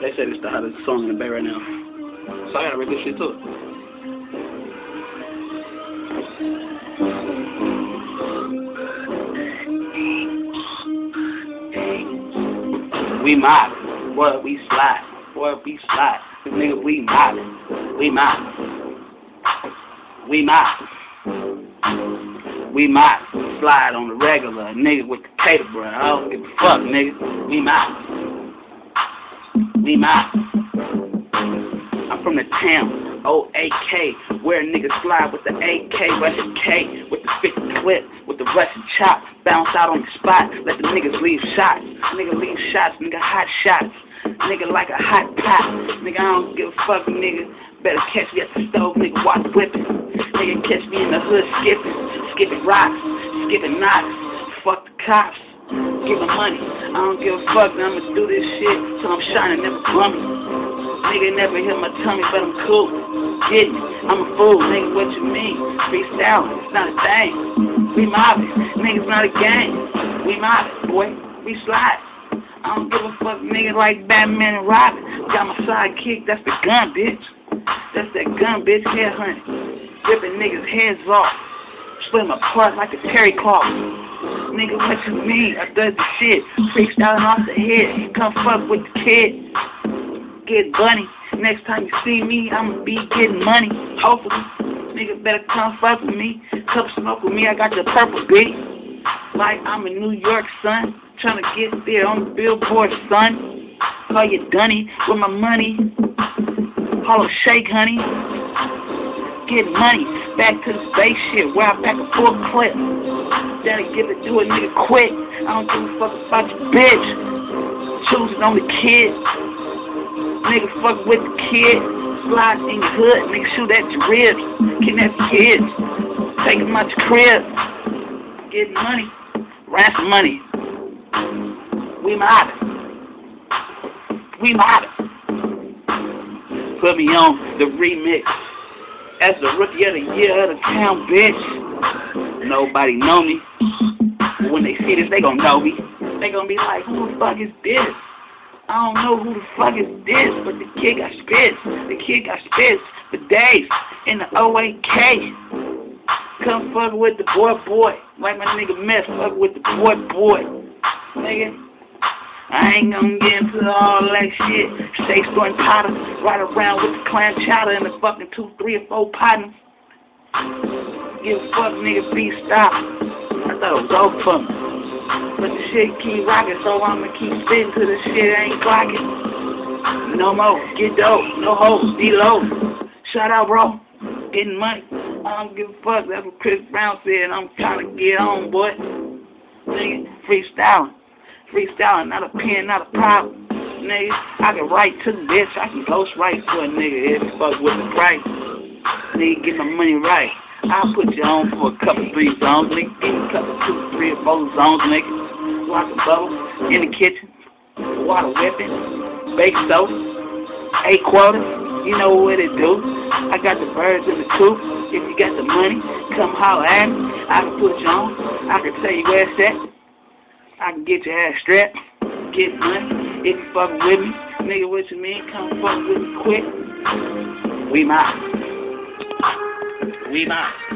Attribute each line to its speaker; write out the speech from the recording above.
Speaker 1: They said it's the hottest song in the Bay right now. So I gotta rip this shit too. We mobbin', boy, we slide. Boy, we slide. Nigga, we mobbin'. We mobbin'. We mobbin'. We mobbin'. Slide on the regular. Nigga with the cater, bro. I don't give a fuck, nigga. We mobbin'. We mobbin'. I'm from the town. OAK, where niggas slide with the AK, Russian K, with the 50 clip, with the Russian chop, bounce out on the spot, let the niggas leave shots, nigga leave shots, nigga hot shots, nigga like a hot pot, nigga I don't give a fuck, nigga, better catch me at the stove, nigga watch whipping, nigga catch me in the hood skipping rocks, skipping knocks, fuck the cops, giving money, I don't give a fuck, I'ma do this shit till I'm shining, never glummy. Nigga never hit my tummy, but I'm cool. Getting it. I'm a fool, nigga, what you mean? Freestyling, it's not a thing. We mobbing, nigga's not a game. We mobbing, boy, we slide. I don't give a fuck, nigga, like Batman and Robin. Got my sidekick, that's the gun, bitch. That's that gun, bitch, head hunting. Ripping niggas' heads off. Split them apart like a terry cloth. Nigga, what you mean? I does the shit. Freestyling off the head. Come fuck with the kid. Get bunny. Next time you see me, I'ma be getting money. Hopefully, nigga better come fuck with me. Come smoke with me. I got the purple beat. Like I'm in New York, son. Tryna get there on the billboard, son. Call you Dunny with my money. Hollow shake, honey. Get money. Back to the spaceship where I back a full clip. Daddy give it to a nigga quick. I don't give a fuck about your bitch. Choosing on the kid. Nigga fuck with the kid, slide in your hood, nigga shoot at your ribs, kidnap your kids, take them out your crib, get money, ransom money. We mobbin'. We mobbin'. Put me on the remix as the rookie of the year of the town, bitch. Nobody know me, but when they see this, they gon' know me. They gon' be like, who the fuck is this? I don't know who the fuck is this, but the kid got spits. The kid got spits for days in the OAK. Come fuck with the boy. Like my nigga Mess, fuck with the boy. Nigga, I ain't gonna get into all that shit. Stay storing powder, ride around with the clam chowder and the fucking 2, 3, or 4 partners. Give a fuck, nigga, be stop. I thought it was over for me. But the shit keep rocking, so I'ma keep spitting till the shit ain't clocking. No more, get dope, no hoes, D-low. Shout out, bro, getting money. I don't give a fuck, that's what Chris Brown said. I'm trying to get on, boy. Nigga, freestyling, not a pen, not a problem. Nigga, I can write too, bitch. I can ghost write for a nigga if you fuck with the price. Nigga, get my money right. I'll put you on for a couple 3 zones, nigga. Give me a couple 2, 3, or 4 zones, nigga. Watch a bubble in the kitchen, water whipping, bake soap, 8 quarters. You know what it do. I got the birds in the coop. If you got the money, come holler at me. I can put you on. I can tell you where it's at. I can get your ass strapped. Get money. If you fuck with me, nigga, what you mean? Come fuck with me quick. We mobbin'. We mobbin'.